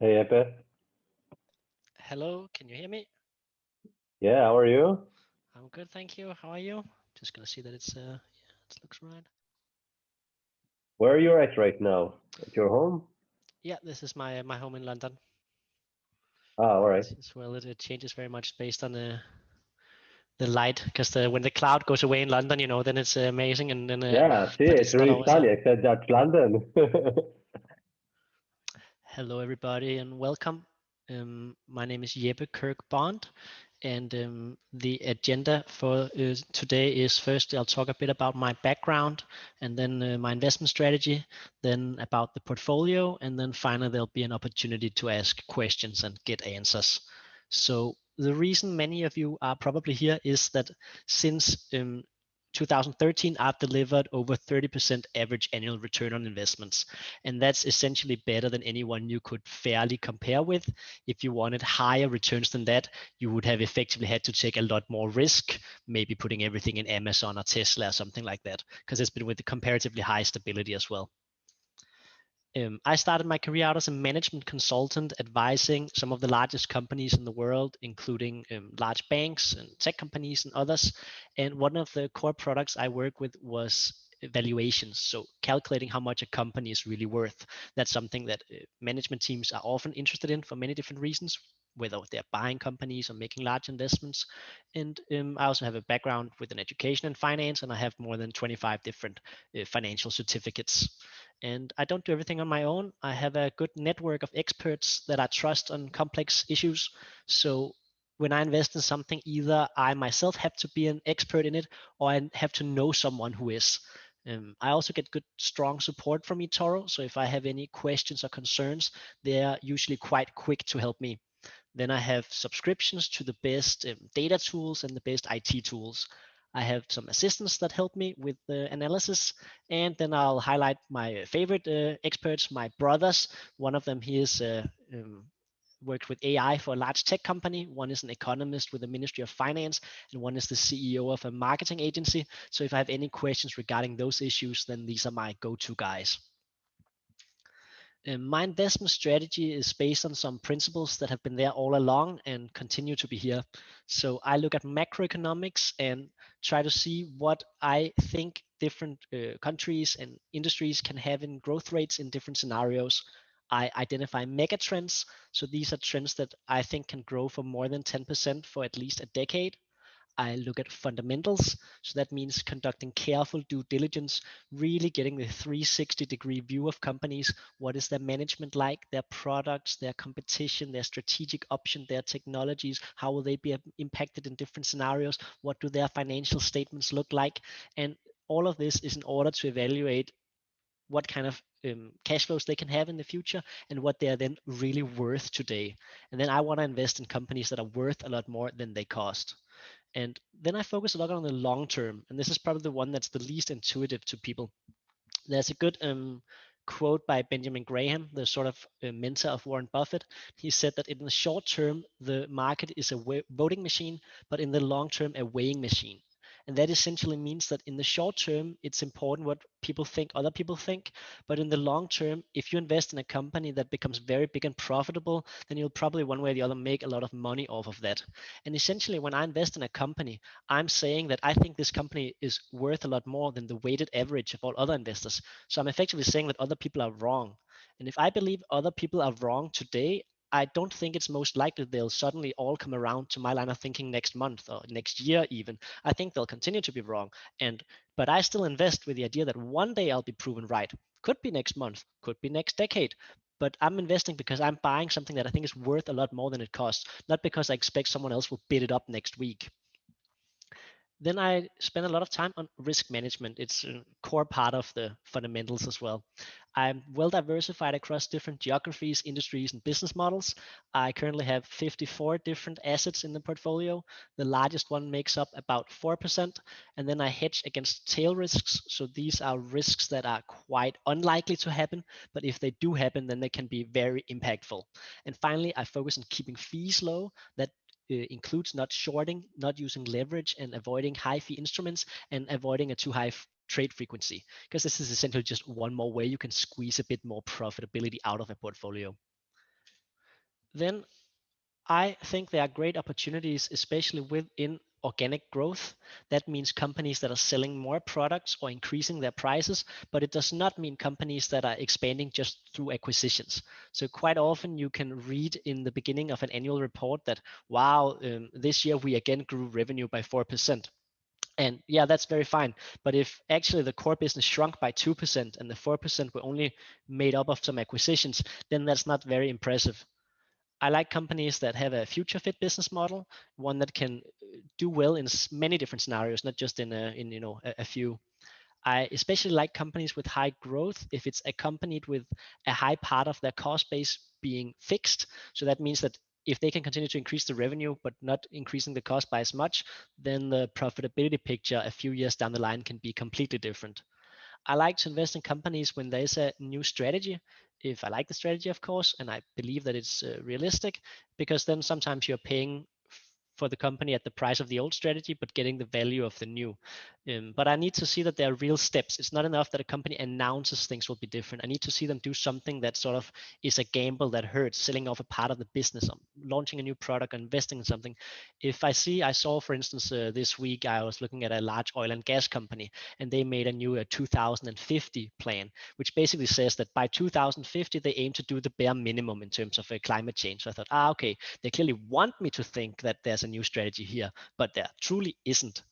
Hey, Jeppe. Hello, can you hear me? Yeah, how are you? I'm good, thank you. How are you? Just gonna see that it looks right. Where are you at right now? At your home? Yeah, this is my home in London. Ah, all right. As well, it changes very much based on the light, because when the cloud goes away in London, then it's amazing, and then Yeah, see, but it's it's not really always. sunny, except that's London. Hello, everybody, and welcome. My name is Jeppe Kirk Bonde, and the agenda for today is first I'll talk a bit about my background, and then my investment strategy, then about the portfolio, and then finally there'll be an opportunity to ask questions and get answers. So the reason many of you are probably here is that since 2013, I've delivered over 30% average annual return on investments. And that's essentially better than anyone you could fairly compare with. If you wanted higher returns than that, you would have effectively had to take a lot more risk, maybe putting everything in Amazon or Tesla or something like that, because it's been with the comparatively high stability as well. I started my career out as a management consultant, advising some of the largest companies in the world, including large banks and tech companies and others. And one of the core products I work with was valuations. So calculating how much a company is really worth. That's something that management teams are often interested in for many different reasons, whether they're buying companies or making large investments. And I also have a background with an education in finance, and I have more than 25 different financial certificates. And I don't do everything on my own. I have a good network of experts that I trust on complex issues. So when I invest in something, either I myself have to be an expert in it, or I have to know someone who is. I also get good, strong support from Etoro. So if I have any questions or concerns, they are usually quite quick to help me. Then I have subscriptions to the best data tools and the best IT tools. I have some assistants that help me with the analysis, and then I'll highlight my favorite experts, my brothers. One of them, he is worked with AI for a large tech company. One is an economist with the Ministry of Finance, and one is the CEO of a marketing agency. So if I have any questions regarding those issues, then these are my go-to guys. My investment strategy is based on some principles that have been there all along and continue to be here. So I look at macroeconomics and try to see what I think different countries and industries can have in growth rates in different scenarios. I identify mega trends. So these are trends that I think can grow for more than 10% for at least a decade. I look at fundamentals. So that means conducting careful due diligence, really getting the 360-degree view of companies. What is their management like, their products, their competition, their strategic option, their technologies? How will they be impacted in different scenarios? What do their financial statements look like? And all of this is in order to evaluate what kind of cash flows they can have in the future and what they are then really worth today. And then I want to invest in companies that are worth a lot more than they cost. And then I focus a lot on the long term. And this is probably the one that's the least intuitive to people. There's a good quote by Benjamin Graham, the sort of mentor of Warren Buffett. He said that in the short term, the market is a voting machine, but in the long term, a weighing machine. And that essentially means that in the short term, it's important what people think, other people think. But in the long term, if you invest in a company that becomes very big and profitable, then you'll probably one way or the other make a lot of money off of that. And essentially, when I invest in a company, I'm saying that I think this company is worth a lot more than the weighted average of all other investors. So I'm effectively saying that other people are wrong. And if I believe other people are wrong today, I don't think it's most likely they'll suddenly all come around to my line of thinking next month or next year even. I think they'll continue to be wrong. But I still invest with the idea that one day I'll be proven right. Could be next month, could be next decade. But I'm investing because I'm buying something that I think is worth a lot more than it costs, not because I expect someone else will bid it up next week. Then I spend a lot of time on risk management. It's a core part of the fundamentals as well. I'm well diversified across different geographies, industries, and business models. I currently have 54 different assets in the portfolio. The largest one makes up about 4%. And then I hedge against tail risks. So these are risks that are quite unlikely to happen, but if they do happen, then they can be very impactful. And finally, I focus on keeping fees low. That includes not shorting, not using leverage, and avoiding high fee instruments and avoiding a too high trade frequency, because this is essentially just one more way you can squeeze a bit more profitability out of a portfolio. Then I think there are great opportunities, especially within organic growth. That means companies that are selling more products or increasing their prices, but it does not mean companies that are expanding just through acquisitions. So quite often you can read in the beginning of an annual report that, wow, this year we again grew revenue by 4%. And yeah, that's very fine. But if actually the core business shrunk by 2% and the 4% were only made up of some acquisitions, then that's not very impressive. I like companies that have a future fit business model, one that can do well in many different scenarios, not just in a few. I especially like companies with high growth if it's accompanied with a high part of their cost base being fixed. So that means that if they can continue to increase the revenue but not increasing the cost by as much, then the profitability picture a few years down the line can be completely different. I like to invest in companies when there's a new strategy. If I like the strategy, of course, and I believe that it's realistic, because then sometimes you're paying for the company at the price of the old strategy, but getting the value of the new. But I need to see that there are real steps. It's not enough that a company announces things will be different. I need to see them do something that sort of is a gamble that hurts, selling off a part of the business, launching a new product, investing in something. If I saw, for instance, this week I was looking at a large oil and gas company, and they made a new 2050 plan, which basically says that by 2050 they aim to do the bare minimum in terms of climate change. So I thought, okay, they clearly want me to think that there's a new strategy here, but there truly isn't.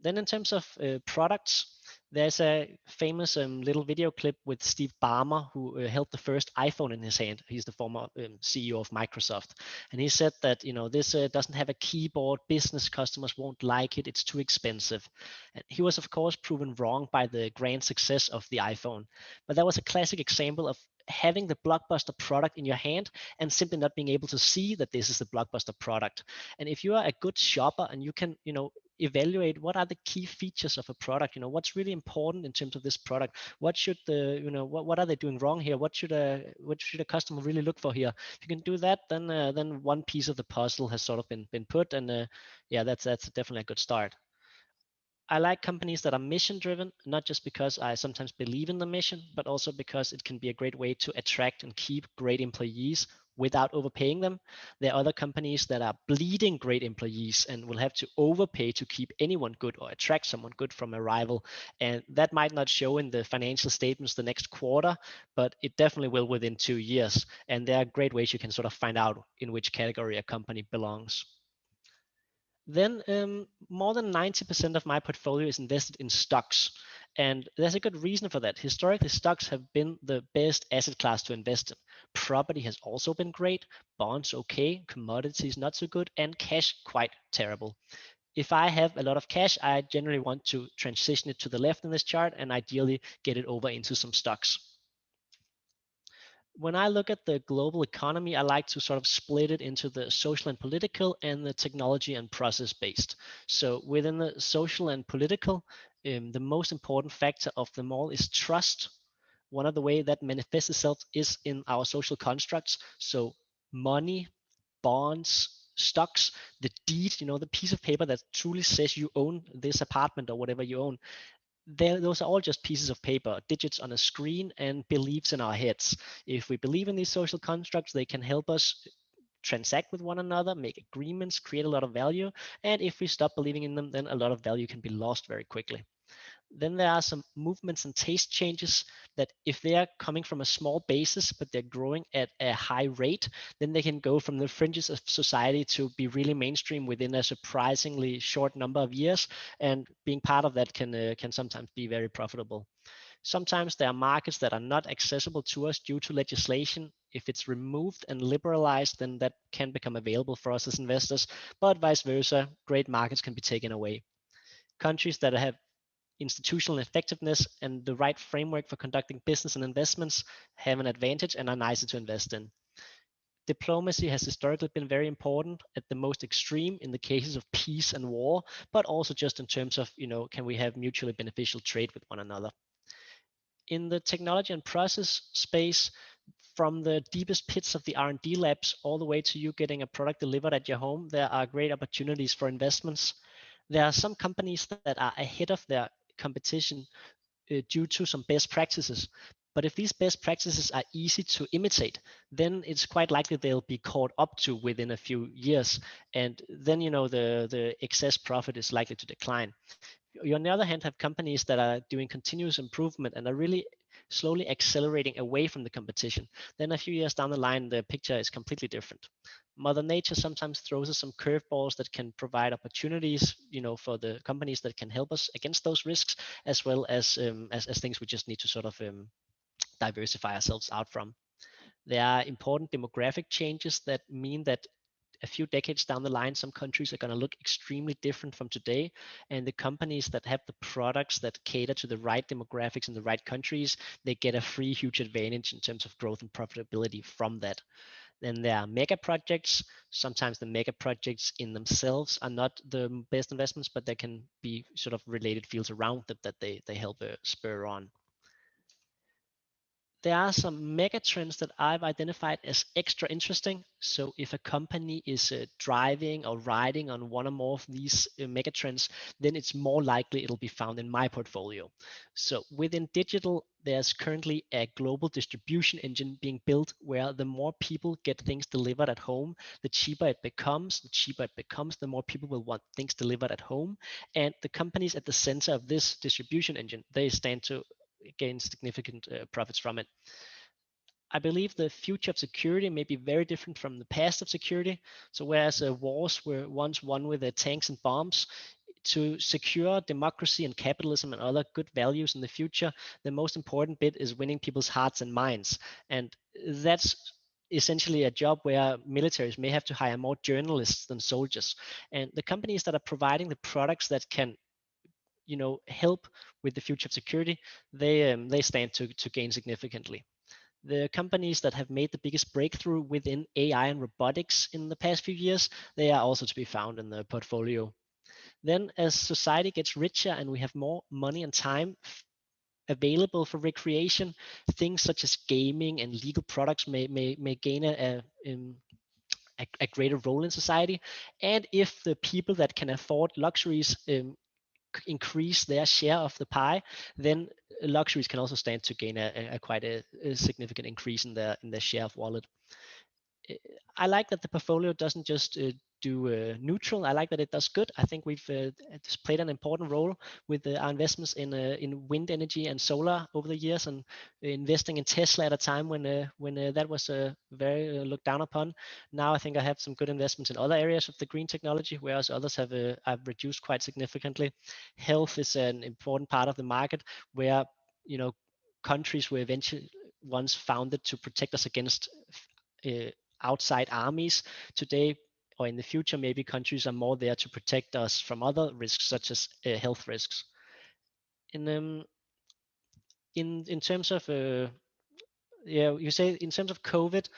Then in terms of products, there's a famous little video clip with Steve Ballmer, who held the first iPhone in his hand. He's the former CEO of Microsoft, and he said that this doesn't have a keyboard. Business customers won't like it. It's too expensive. And he was of course proven wrong by the grand success of the iPhone, but that was a classic example of having the blockbuster product in your hand and simply not being able to see that this is the blockbuster product. And if you are a good shopper and you can evaluate what are the key features of a product, what's really important in terms of this product, what should the what are they doing wrong here, what should a customer really look for here. If you can do that, then one piece of the puzzle has sort of been put. And yeah, that's definitely a good start. I like companies that are mission driven, not just because I sometimes believe in the mission, but also because it can be a great way to attract and keep great employees without overpaying them. There are other companies that are bleeding great employees and will have to overpay to keep anyone good or attract someone good from a rival. And that might not show in the financial statements the next quarter, but it definitely will within 2 years. And there are great ways you can sort of find out in which category a company belongs. Then more than 90% of my portfolio is invested in stocks. And there's a good reason for that. Historically, stocks have been the best asset class to invest in. Property has also been great, bonds okay, commodities not so good, and cash quite terrible. If I have a lot of cash, I generally want to transition it to the left in this chart and ideally get it over into some stocks. When I look at the global economy, I like to sort of split it into the social and political and the technology and process based. So within the social and political, the most important factor of them all is trust. One of the way that manifests itself is in our social constructs. So money, bonds, stocks, the deed, the piece of paper that truly says you own this apartment or whatever you own, those are all just pieces of paper, digits on a screen, and beliefs in our heads. If we believe in these social constructs, they can help us transact with one another, make agreements, create a lot of value. And if we stop believing in them, then a lot of value can be lost very quickly. Then there are some movements and taste changes that if they are coming from a small basis, but they're growing at a high rate, then they can go from the fringes of society to be really mainstream within a surprisingly short number of years. And being part of that can sometimes be very profitable. Sometimes there are markets that are not accessible to us due to legislation. If it's removed and liberalized, then that can become available for us as investors, but vice versa, great markets can be taken away. Countries that have institutional effectiveness and the right framework for conducting business and investments have an advantage and are nicer to invest in. Diplomacy has historically been very important at the most extreme in the cases of peace and war, but also just in terms of, can we have mutually beneficial trade with one another? In the technology and process space, from the deepest pits of the R&D labs all the way to you getting a product delivered at your home, there are great opportunities for investments. There are some companies that are ahead of their competition due to some best practices. But if these best practices are easy to imitate, then it's quite likely they'll be caught up to within a few years. And then, the excess profit is likely to decline. You, on the other hand, have companies that are doing continuous improvement and are really slowly accelerating away from the competition. Then a few years down the line, the picture is completely different. Mother Nature sometimes throws us some curveballs that can provide opportunities, for the companies that can help us against those risks, as well as things we just need to sort of diversify ourselves out from. There are important demographic changes that mean that a few decades down the line, some countries are going to look extremely different from today. And the companies that have the products that cater to the right demographics in the right countries, they get a free huge advantage in terms of growth and profitability from that. Then there are mega projects. Sometimes the mega projects in themselves are not the best investments, but there can be sort of related fields around them that they help spur on. There are some mega trends that I've identified as extra interesting. So if a company is driving or riding on one or more of these mega trends, then it's more likely it'll be found in my portfolio. So within digital, there's currently a global distribution engine being built where the more people get things delivered at home, the cheaper it becomes. The cheaper it becomes, the more people will want things delivered at home. And the companies at the center of this distribution engine, they stand to gain significant profits from it. I believe the future of security may be very different from the past of security. So whereas wars were once won with tanks and bombs, to secure democracy and capitalism and other good values in the future, the most important bit is winning people's hearts and minds. And that's essentially a job where militaries may have to hire more journalists than soldiers. And the companies that are providing the products that can help with the future of security, they stand to gain significantly. The companies that have made the biggest breakthrough within AI and robotics in the past few years, they are also to be found in the portfolio. Then as society gets richer and we have more money and time available for recreation, things such as gaming and legal products may gain a greater role in society. And if the people that can afford luxuries increase their share of the pie, then luxuries can also stand to gain a quite a significant increase in their share of wallet. I like that the portfolio doesn't just do neutral. I like that it does good. I think we've played an important role with our investments in wind energy and solar over the years, and investing in Tesla at a time when that was very looked down upon. Now I think I have some good investments in other areas of the green technology, whereas others have reduced quite significantly. Health is an important part of the market where countries were eventually once founded to protect us against uh, outside armies. Today or in the future, maybe countries are more there to protect us from other risks, such as health risks. In terms of you say in terms of COVID,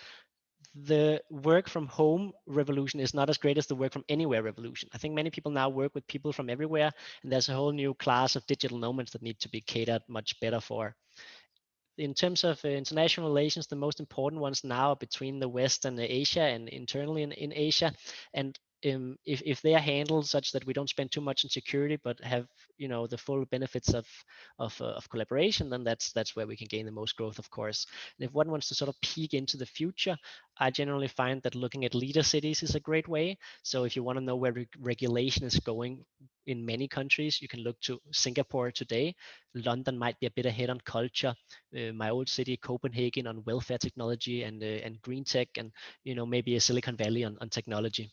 the work from home revolution is not as great as the work from anywhere revolution. I think many people now work with people from everywhere, and there's a whole new class of digital nomads that need to be catered much better for. In terms of international relations, the most important ones now are between the West and Asia and internally in Asia. And if they are handled such that we don't spend too much on security, but have the full benefits of collaboration, then that's where we can gain the most growth, of course. And if one wants to sort of peek into the future, I generally find that looking at leader cities is a great way. So if you want to know where regulation is going in many countries, you can look to Singapore today. London might be a bit ahead on culture. My old city, Copenhagen, on welfare technology and green tech, and maybe a Silicon Valley on technology.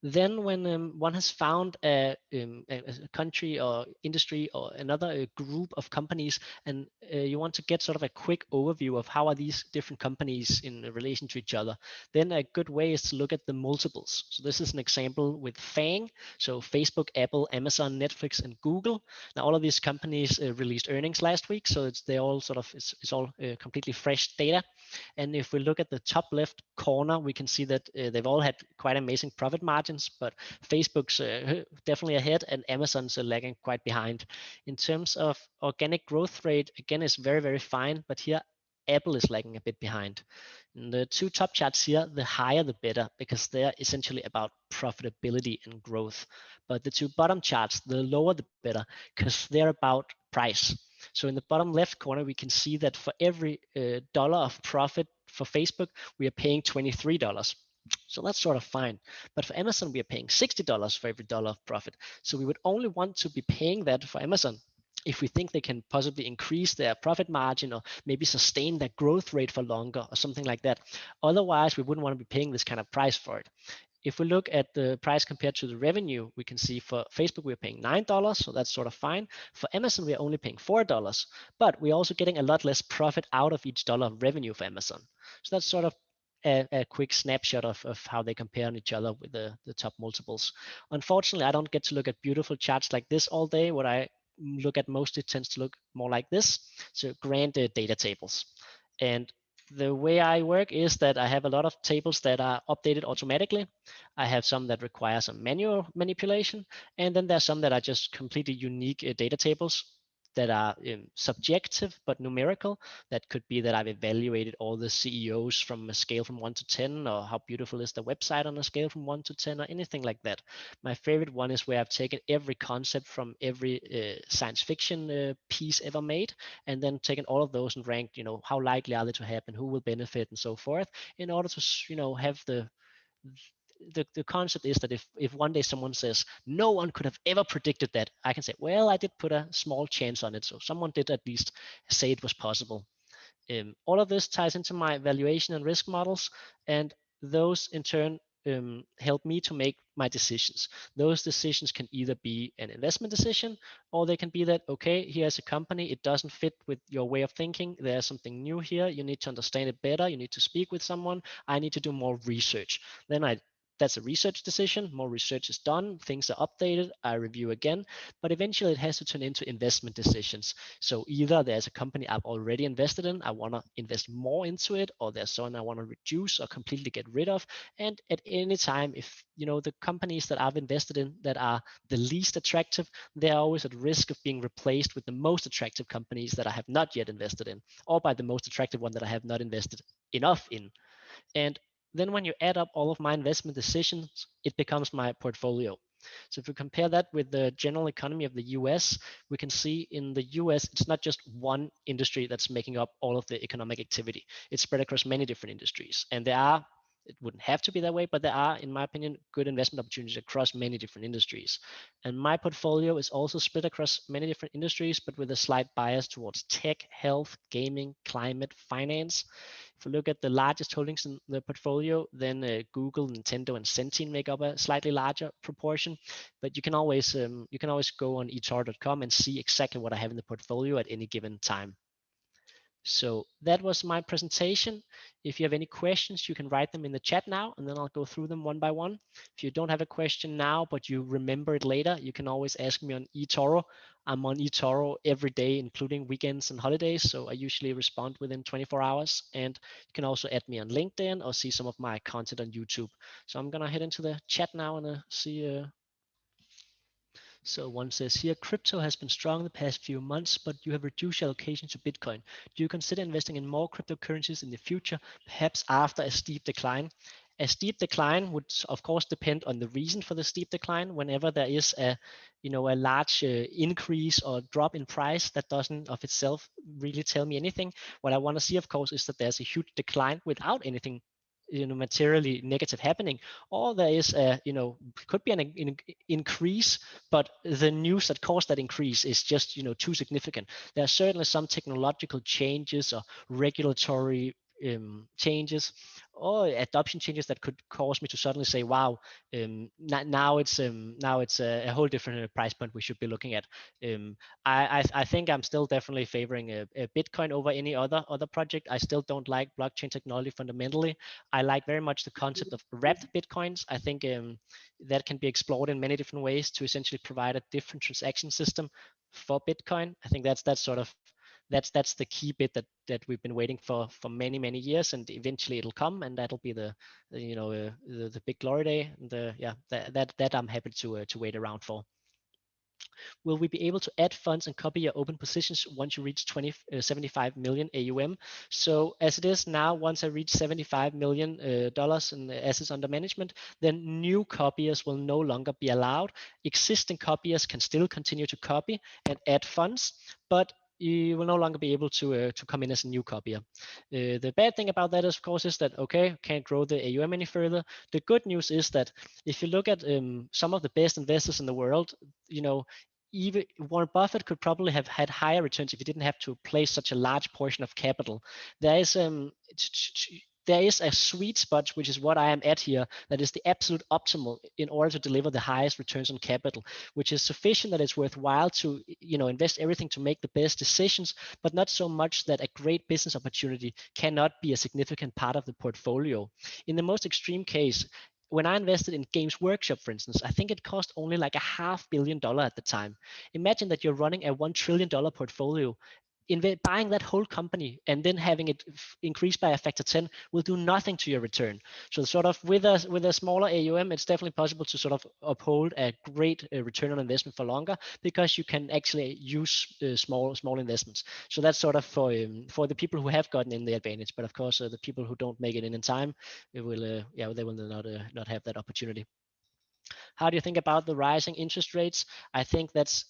Then when one has found a country or industry or another group of companies, and you want to get sort of a quick overview of how are these different companies in relation to each other, then a good way is to look at the multiples. So this is an example with FANG, so Facebook, Apple, Amazon, Netflix, and Google. Now all of these companies released earnings last week, so it's all completely fresh data. And if we look at the top left corner, we can see that they've all had quite amazing profit margins, but Facebook's definitely ahead and Amazon's lagging quite behind. In terms of organic growth rate, again, is very, very fine, but here Apple is lagging a bit behind. In the two top charts here, the higher the better, because they're essentially about profitability and growth. But the two bottom charts, the lower the better, because they're about price. So in the bottom left corner, we can see that for every dollar of profit for Facebook, we are paying $23. So that's sort of fine. But for Amazon, we are paying $60 for every dollar of profit. So we would only want to be paying that for Amazon if we think they can possibly increase their profit margin or maybe sustain their growth rate for longer or something like that. Otherwise, we wouldn't want to be paying this kind of price for it. If we look at the price compared to the revenue, we can see for Facebook, we're paying $9, so that's sort of fine. For Amazon, we're only paying $4, but we're also getting a lot less profit out of each dollar of revenue for Amazon. So that's sort of a quick snapshot of how they compare on each other with the top multiples. Unfortunately, I don't get to look at beautiful charts like this all day. What I look at mostly tends to look more like this. So grand data tables. And the way I work is that I have a lot of tables that are updated automatically. I have some that require some manual manipulation, and then there's some that are just completely unique data tables that are subjective but numerical. That could be that I've evaluated all the CEOs from a scale from 1 to 10, or how beautiful is the website on a scale from 1 to 10, or anything like that. My favorite one is where I've taken every concept from every science fiction piece ever made, and then taken all of those and ranked, how likely are they to happen, who will benefit, and so forth, in order to, have the concept is that if one day someone says no one could have ever predicted that, I can say, well, I did put a small chance on it, so someone did at least say it was possible. All of this ties into my valuation and risk models, and those in turn help me to make my decisions. Those decisions can either be an investment decision, or they can be that, okay, here's a company, it doesn't fit with your way of thinking, there's something new here, you need to understand it better, you need to speak with someone, I need to do more research. Then that's a research decision. More research is done, things are updated, I review again, but eventually it has to turn into investment decisions. So either there's a company I've already invested in, I want to invest more into it, or there's someone I want to reduce or completely get rid of. And at any time, if the companies that I've invested in that are the least attractive, they're always at risk of being replaced with the most attractive companies that I have not yet invested in, or by the most attractive one that I have not invested enough in. And then when you add up all of my investment decisions, it becomes my portfolio. So if we compare that with the general economy of the US, we can see in the US, it's not just one industry that's making up all of the economic activity. It's spread across many different industries. And it wouldn't have to be that way, but there are, in my opinion, good investment opportunities across many different industries. And my portfolio is also split across many different industries, but with a slight bias towards tech, health, gaming, climate, finance. If we look at the largest holdings in the portfolio, then Google, Nintendo, and Centene make up a slightly larger proportion. But you can always go on etoro.com and see exactly what I have in the portfolio at any given time. So that was my presentation. If you have any questions, you can write them in the chat now, and then I'll go through them one by one. If you don't have a question now, but you remember it later, you can always ask me on eToro. I'm on eToro every day, including weekends and holidays, so I usually respond within 24 hours. And you can also add me on LinkedIn or see some of my content on YouTube. So I'm gonna head into the chat now and see. So one says here, crypto has been strong the past few months, but you have reduced your allocation to Bitcoin. Do you consider investing in more cryptocurrencies in the future, perhaps after a steep decline? A steep decline would, of course, depend on the reason for the steep decline. Whenever there is a large increase or drop in price, that doesn't of itself really tell me anything. What I want to see, of course, is that there's a huge decline without anything materially negative happening, or there is could be an increase, but the news that caused that increase is just too significant. There are certainly some technological changes or regulatory changes or adoption changes that could cause me to suddenly say, wow, now it's a whole different price point we should be looking at. I think I'm still definitely favoring a Bitcoin over any other project. I still don't like blockchain technology fundamentally. I like very much the concept of wrapped Bitcoins. I think that can be explored in many different ways to essentially provide a different transaction system for Bitcoin. I think that's the key bit that we've been waiting for many years, and eventually it'll come, and that'll be the big glory day. And that I'm happy to wait around for. Will we be able to add funds and copy your open positions once you reach 75 million AUM? So as it is now, once I reach $75 million in assets under management, then new copiers will no longer be allowed. Existing copiers can still continue to copy and add funds, but you will no longer be able to come in as a new copier. The bad thing about that, of course, is that okay, can't grow the AUM any further. The good news is that if you look at some of the best investors in the world, even Warren Buffett could probably have had higher returns if he didn't have to place such a large portion of capital. There is a sweet spot, which is what I am at here, that is the absolute optimal in order to deliver the highest returns on capital, which is sufficient that it's worthwhile to invest everything to make the best decisions, but not so much that a great business opportunity cannot be a significant part of the portfolio. In the most extreme case, when I invested in Games Workshop, for instance, I think it cost only like $500 million at the time. Imagine that you're running a $1 trillion portfolio. Buying that whole company and then having it increase by a factor 10 will do nothing to your return. So sort of with a smaller AUM, it's definitely possible to sort of uphold a great return on investment for longer, because you can actually use small investments. So that's sort of for the people who have gotten in the advantage. But of course, the people who don't make it in time, they will not have that opportunity. How do you think about the rising interest rates? I think that's,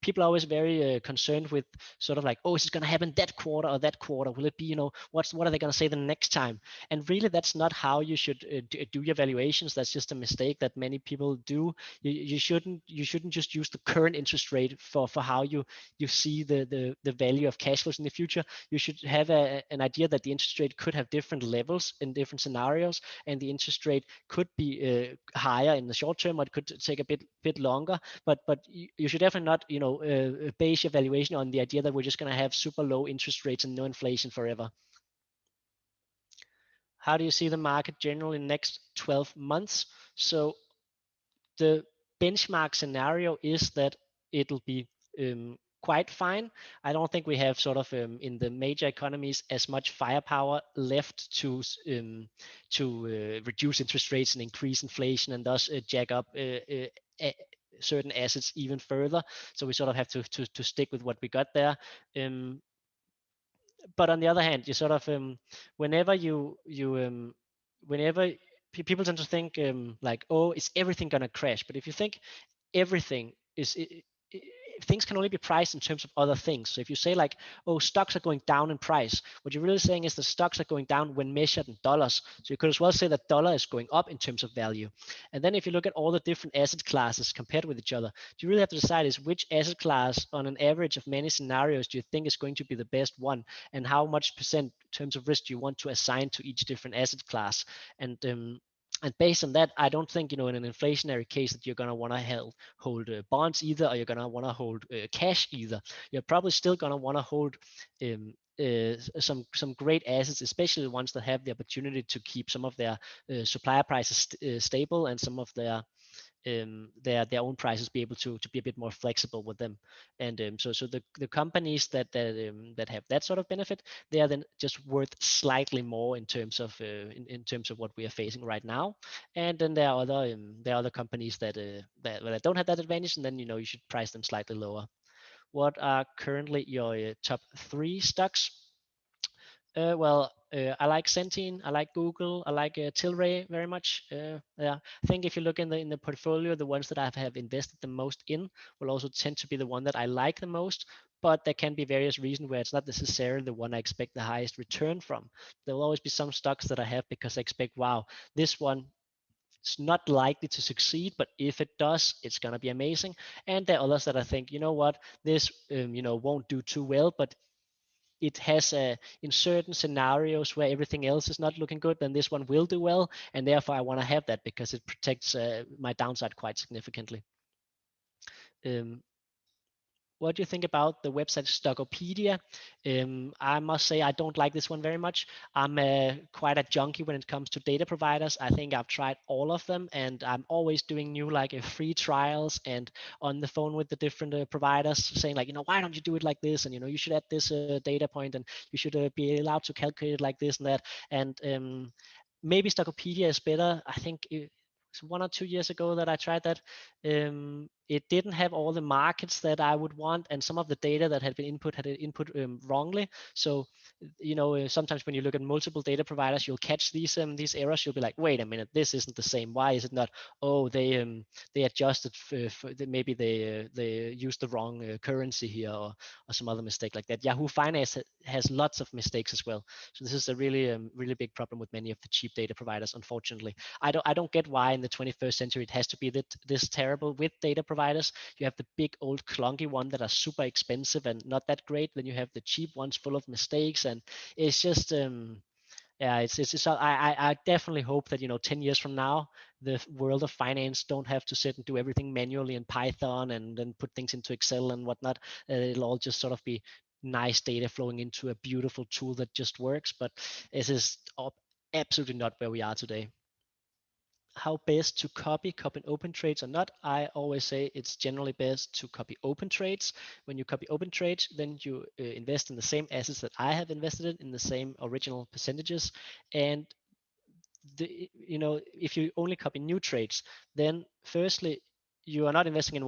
people are always very concerned with sort of like, oh, is it going to happen that quarter or that quarter? Will it be, what are they going to say the next time? And really, that's not how you should do your valuations. That's just a mistake that many people do. You shouldn't just use the current interest rate for how you see the value of cash flows in the future. You should have an idea that the interest rate could have different levels in different scenarios, and the interest rate could be higher in the short term, or it could take a bit longer. But you should definitely not base your valuation on the idea that we're just going to have super low interest rates and no inflation forever. How do you see the market generally in the next 12 months? So the benchmark scenario is that it'll be quite fine. I don't think we have sort of in the major economies as much firepower left to reduce interest rates and increase inflation, and thus jack up certain assets even further. So we sort of have to stick with what we got there. But on the other hand, you sort of whenever whenever people tend to think like, oh, is everything gonna crash? But if you think everything is things can only be priced in terms of other things. So if you say like, oh, stocks are going down in price, what you're really saying is the stocks are going down when measured in dollars. So you could as well say that dollar is going up in terms of value. And then if you look at all the different asset classes compared with each other, you really have to decide is which asset class on an average of many scenarios do you think is going to be the best one, and how much percent in terms of risk do you want to assign to each different asset class. And based on that, I don't think, in an inflationary case that you're going to want to hold bonds either, or you're going to want to hold cash either. You're probably still going to want to hold some great assets, especially the ones that have the opportunity to keep some of their supplier prices stable, and some of their own prices be able to be a bit more flexible with them. And so the companies that have that sort of benefit, they are then just worth slightly more in terms of in terms of what we are facing right now. And then there are other companies that don't have that advantage, and then you should price them slightly lower. What are currently your top 3 stocks? I like Centene, I like Google, I like Tilray very much. Yeah, I think if you look in the portfolio, the ones that I have invested the most in will also tend to be the one that I like the most. But there can be various reasons where it's not necessarily the one I expect the highest return from. There will always be some stocks that I have because I expect, wow, this one it's not likely to succeed, but if it does, it's going to be amazing. And there are others that I think, you know what, this won't do too well, but it has in certain scenarios where everything else is not looking good, then this one will do well, and therefore I want to have that because it protects my downside quite significantly. What do you think about the website Stockopedia? I must say I don't like this one very much. I'm quite a junkie when it comes to data providers. I think I've tried all of them, and I'm always doing new free trials and on the phone with the different providers saying like, why don't you do it like this? And you should add this data point, and you should be allowed to calculate it like this and that. And maybe Stockopedia is better. I think 1 or 2 years ago that I tried that. It didn't have all the markets that I would want, and some of the data that had been input had input wrongly. So, sometimes when you look at multiple data providers, you'll catch these errors. You'll be like, wait a minute, this isn't the same. Why is it not? Oh, they adjusted maybe they used the wrong currency here, or some other mistake like that. Yahoo Finance has lots of mistakes as well. So this is a really big problem with many of the cheap data providers, unfortunately. I don't get why in the 21st century it has to be this terrible with data providers. You have the big old clunky one that are super expensive and not that great. Then you have the cheap ones full of mistakes, and it's just I definitely hope that 10 years from now the world of finance don't have to sit and do everything manually in Python and then put things into Excel and whatnot. It'll all just sort of be nice data flowing into a beautiful tool that just works. But this is absolutely not where we are today. How best to copy open trades or not? I always say it's generally best to copy open trades. When you copy open trades, then you invest in the same assets that I have invested in the same original percentages. And if you only copy new trades, then firstly, you are not investing in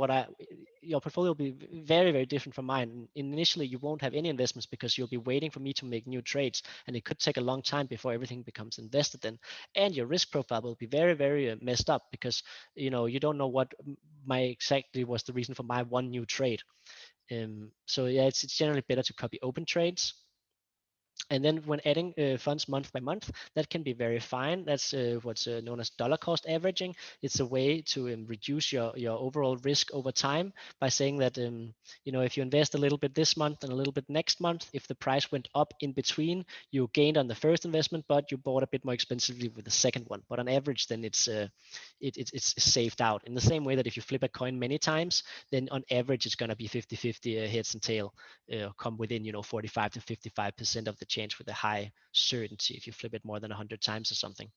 your portfolio will be very different from mine. Initially, you won't have any investments because you'll be waiting for me to make new trades, and it could take a long time before everything becomes invested in. And your risk profile will be very messed up because you don't know what exactly was the reason for my one new trade. So yeah, it's generally better to copy open trades. And then when adding funds month by month, that can be very fine. That's what's known as dollar cost averaging. It's a way to reduce your overall risk over time by saying that if you invest a little bit this month and a little bit next month, if the price went up in between, you gained on the first investment, but you bought a bit more expensively with the second one. But on average, then it's saved out. In the same way that if you flip a coin many times, then on average it's going to be 50-50 heads and tail, come within 45 to 55% of the change with a high certainty if you flip it more than 100 times or something.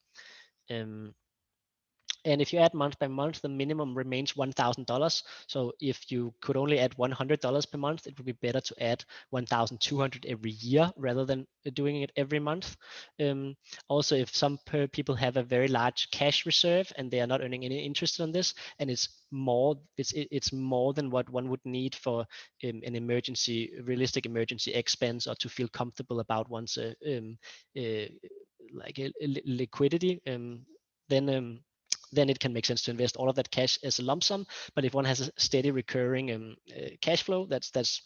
And if you add month by month, the minimum remains $1,000. So if you could only add $100 per month, it would be better to add 1,200 every year rather than doing it every month. Also, if some people have a very large cash reserve and they are not earning any interest on this, and it's more than what one would need for an realistic emergency expense, or to feel comfortable about one's liquidity, then it can make sense to invest all of that cash as a lump sum. But if one has a steady recurring cash flow that's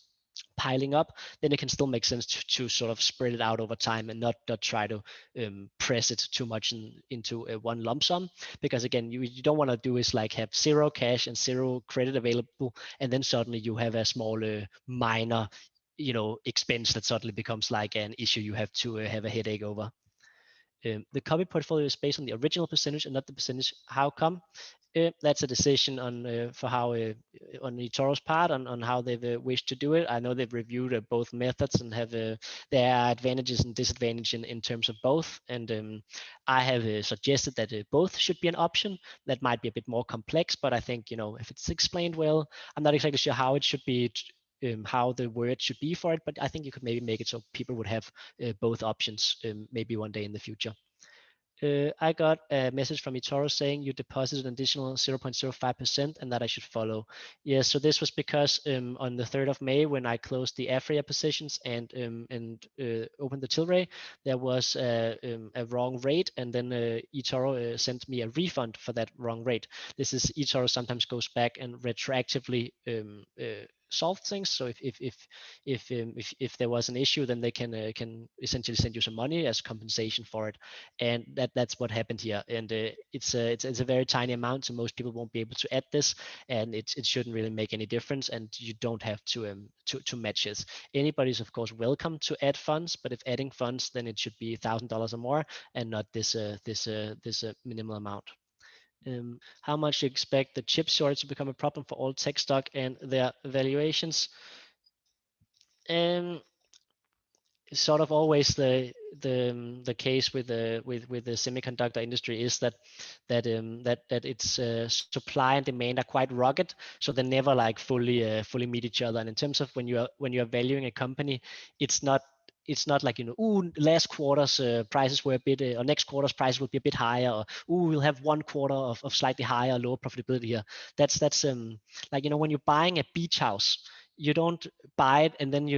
piling up, then it can still make sense to sort of spread it out over time and not try to press it too much into one lump sum. Because again, you don't want to do is like have zero cash and zero credit available, and then suddenly you have a small minor expense that suddenly becomes like an issue you have to have a headache over. The copy portfolio is based on the original percentage and not the percentage. How come? That's a decision on Etoro's part on how they've wished to do it. I know they've reviewed both methods and have there are advantages and disadvantages in terms of both. And I have suggested that both should be an option. That might be a bit more complex, but I think if it's explained well, I'm not exactly sure how it should be. How the word should be for it, but I think you could maybe make it so people would have both options maybe one day in the future. I got a message from Etoro saying you deposited an additional 0.05% and that I should follow. Yes, so this was because on the 3rd of May, when I closed the Afria positions and opened the Tilray, there was a wrong rate, and then Etoro sent me a refund for that wrong rate. This is Etoro sometimes goes back and retroactively solve things. So if there was an issue, then they can essentially send you some money as compensation for it, and that's what happened here. And it's a very tiny amount, so most people won't be able to add this, and it shouldn't really make any difference, and you don't have to match it. Anybody's of course welcome to add funds, but if adding funds, then it should be $1,000 or more, and not this minimal amount. How much you expect the chip shortage to become a problem for all tech stock and their valuations? Sort of always the case with the semiconductor industry is that its supply and demand are quite rugged, so they never like fully meet each other. And in terms of when you are valuing a company, it's not it's not like, last quarter's prices were a bit, or next quarter's price will be a bit higher, or we'll have one quarter of slightly higher or lower profitability here. That's like, when you're buying a beach house, you don't buy it and then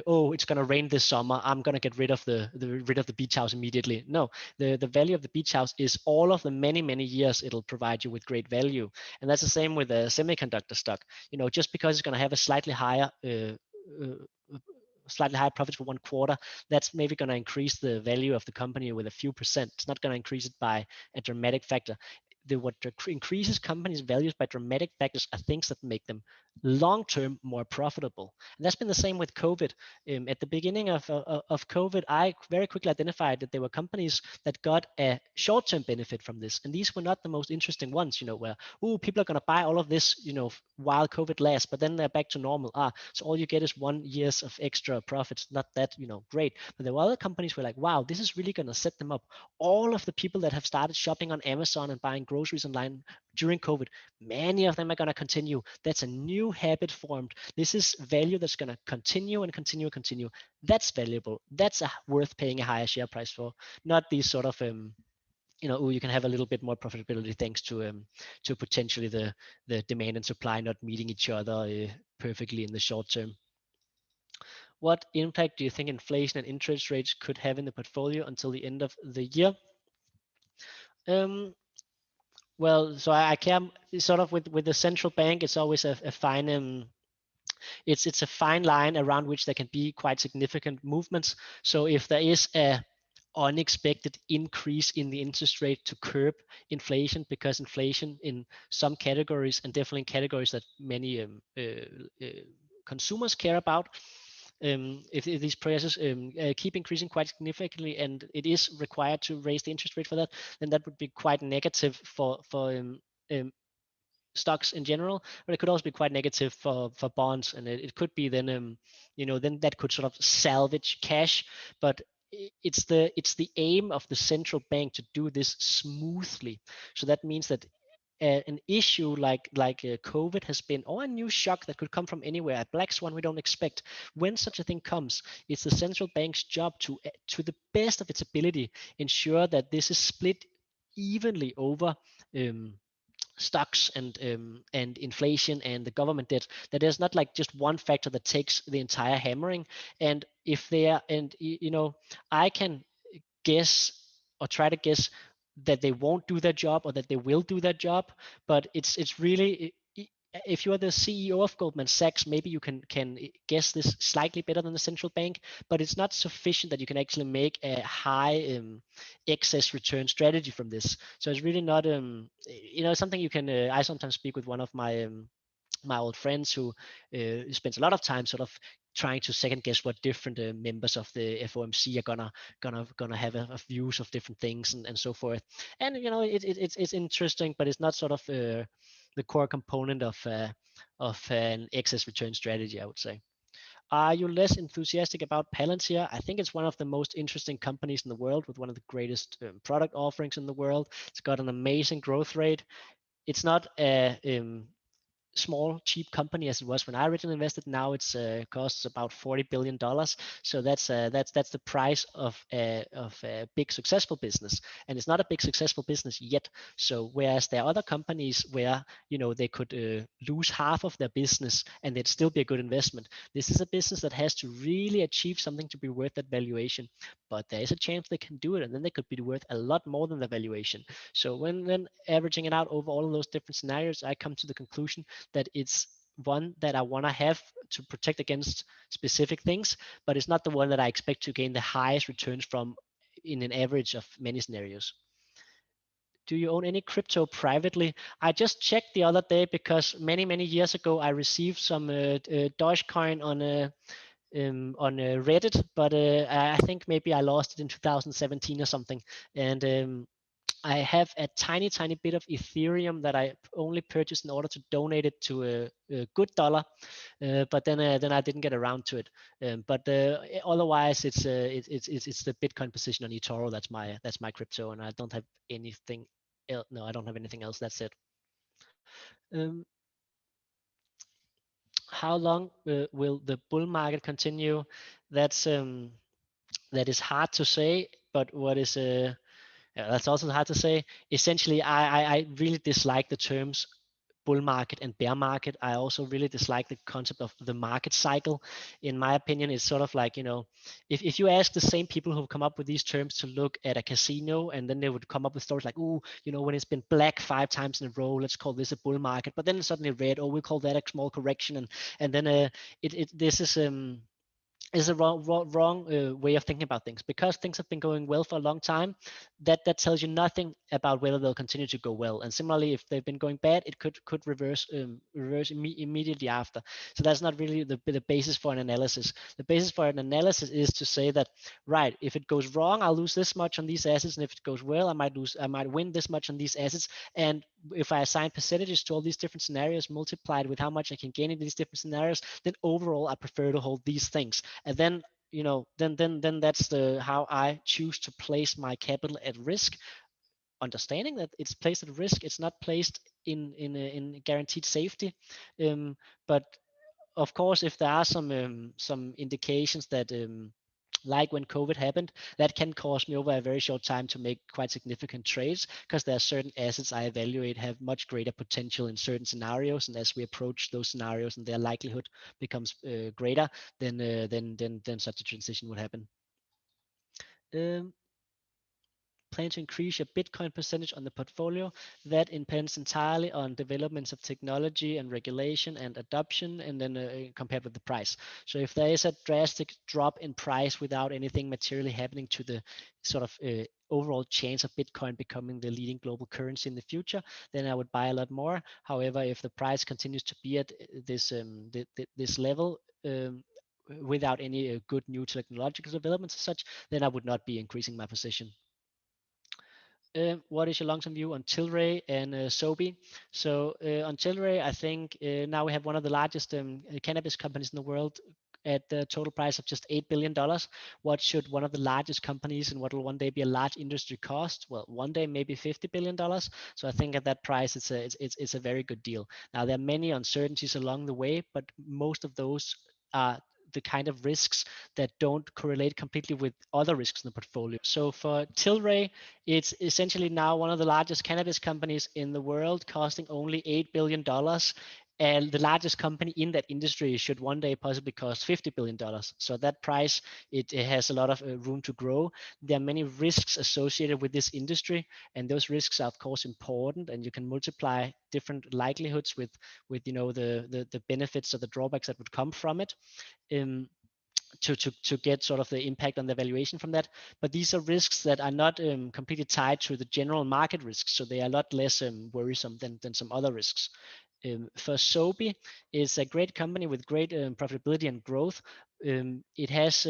oh, it's gonna rain this summer, I'm gonna get rid of the beach house immediately. No, the value of the beach house is all of the many years it'll provide you with great value. And that's the same with a semiconductor stock. Just because it's gonna have a slightly higher profits for one quarter, that's maybe going to increase the value of the company with a few percent. It's not going to increase it by a dramatic factor. What increases companies' values by dramatic factors are things that make them long-term more profitable. And that's been the same with COVID. At the beginning of COVID, I very quickly identified that there were companies that got a short-term benefit from this. And these were not the most interesting ones, where, people are going to buy all of this, while COVID lasts, but then they're back to normal. So all you get is 1 year of extra profits. Not that, great. But there were other companies who were like, wow, this is really going to set them up. All of the people that have started shopping on Amazon and buying groceries online during COVID, many of them are going to continue. That's a new habit formed. This is value that's going to continue and continue and continue. That's valuable. That's worth paying a higher share price for. Not these sort of you can have a little bit more profitability thanks to potentially the demand and supply not meeting each other perfectly in the short term. What impact do you think inflation and interest rates could have in the portfolio until the end of the year? Well, so I care sort of with the central bank. It's always a fine it's a fine line around which there can be quite significant movements. So if there is a unexpected increase in the interest rate to curb inflation, because inflation in some categories, and definitely in categories that many consumers care about, if these prices keep increasing quite significantly and it is required to raise the interest rate for that, then that would be quite negative for stocks in general, but it could also be quite negative for bonds, and it could be then then that could sort of salvage cash. But it's the aim of the central bank to do this smoothly. So that means that an issue like COVID has been, or a new shock that could come from anywhere, a black swan we don't expect. When such a thing comes, it's the central bank's job to the best of its ability, ensure that this is split evenly over stocks and inflation and the government debt. That there's not like just one factor that takes the entire hammering. And if they are, and I can guess or try to guess that they won't do their job or that they will do their job, but it's really, if you are the CEO of Goldman Sachs, maybe you can guess this slightly better than the central bank, but it's not sufficient that you can actually make a high excess return strategy from this. So it's really not something you can. I sometimes speak with one of my old friends who spends a lot of time sort of trying to second guess what different members of the FOMC are gonna have a views of different things and so forth. And it's interesting, but it's not sort of the core component of an excess return strategy, I would say. Are you less enthusiastic about Palantir? I think it's one of the most interesting companies in the world with one of the greatest product offerings in the world. It's got an amazing growth rate. It's not a small cheap company as it was when I originally invested. Now it's costs about $40 billion. So that's the price of a big successful business, and it's not a big successful business yet. So whereas there are other companies where they could lose half of their business and it'd still be a good investment, this is a business that has to really achieve something to be worth that valuation. But there is a chance they can do it, and then they could be worth a lot more than the valuation. So when averaging it out over all of those different scenarios, I come to the conclusion that it's one that I want to have to protect against specific things, but it's not the one that I expect to gain the highest returns from in an average of many scenarios. Do you own any crypto privately? I just checked the other day because many years ago I received some Dogecoin on Reddit, but I think maybe I lost it in 2017 or something. And I have a tiny bit of Ethereum that I only purchased in order to donate it to a good dollar, but then I didn't get around to it. But otherwise, it's the Bitcoin position on Etoro. That's my crypto, and I don't have anything else. No, I don't have anything else. That's it. How long will the bull market continue? that is hard to say, but what is that's also hard to say. Essentially, I really dislike the terms bull market and bear market. I also really dislike the concept of the market cycle. In my opinion, it's sort of like, if you ask the same people who come up with these terms to look at a casino, and then they would come up with stories like, oh, when it's been black 5 times in a row, let's call this a bull market. But then it's suddenly red, oh, we call that a small correction. And then this is a wrong way of thinking about things, because things have been going well for a long time. That tells you nothing about whether they'll continue to go well. And similarly, if they've been going bad, it could reverse immediately after. So that's not really the basis for an analysis. The basis for an analysis is to say that, right, if it goes wrong, I'll lose this much on these assets, and if it goes well, I might win this much on these assets. And if I assign percentages to all these different scenarios multiplied with how much I can gain in these different scenarios, then overall I prefer to hold these things. And then then that's how I choose to place my capital at risk, understanding that it's placed at risk. It's not placed in guaranteed safety. But of course, if there are some indications that like when COVID happened, that can cause me over a very short time to make quite significant trades, because there are certain assets I evaluate have much greater potential in certain scenarios, and as we approach those scenarios and their likelihood becomes greater, then such a transition would happen. Plan to increase your Bitcoin percentage on the portfolio. That depends entirely on developments of technology and regulation and adoption, and then compared with the price. So if there is a drastic drop in price without anything materially happening to the sort of overall chance of Bitcoin becoming the leading global currency in the future, then I would buy a lot more. However, if the price continues to be at this level, without any good new technological developments as such, then I would not be increasing my position. What is your long-term view on Tilray and Sobi? So on Tilray, I think now we have one of the largest cannabis companies in the world at the total price of just $8 billion. What should one of the largest companies and what will one day be a large industry cost? Well, one day maybe $50 billion. So I think at that price, it's a very good deal. Now, there are many uncertainties along the way, but most of those are the kind of risks that don't correlate completely with other risks in the portfolio. So for Tilray, it's essentially now one of the largest cannabis companies in the world, costing only $8 billion. And the largest company in that industry should one day possibly cost $50 billion. So that price, it has a lot of room to grow. There are many risks associated with this industry, and those risks are of course important, and you can multiply different likelihoods with the benefits or the drawbacks that would come from it. To get sort of the impact on the valuation from that. But these are risks that are not completely tied to the general market risks, so they are a lot less worrisome than some other risks. For Sobi, it's a great company with great profitability and growth. It has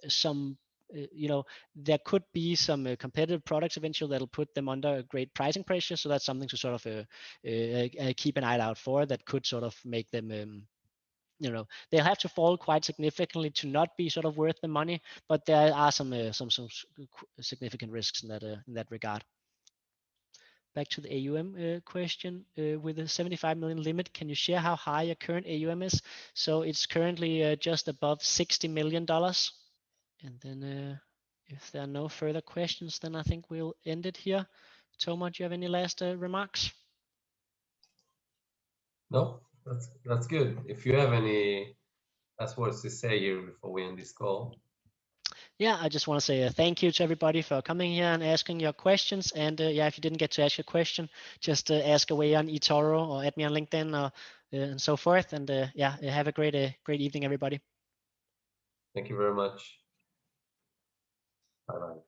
some there could be some competitive products eventually that'll put them under great pricing pressure, so that's something to sort of keep an eye out for. That could sort of make them they'll have to fall quite significantly to not be sort of worth the money, but there are some significant risks in that regard. Back to the AUM question, with a 75 million limit, can you share how high your current AUM is? So it's currently just above $60 million. And then if there are no further questions, then I think we'll end it here. Thomas, do you have any last remarks? No, that's good. If you have any last words to say here before we end this call. Yeah, I just want to say thank you to everybody for coming here and asking your questions. And if you didn't get to ask your question, just ask away on Etoro or add me on LinkedIn and so forth. And have a great evening, everybody. Thank you very much. Bye-bye.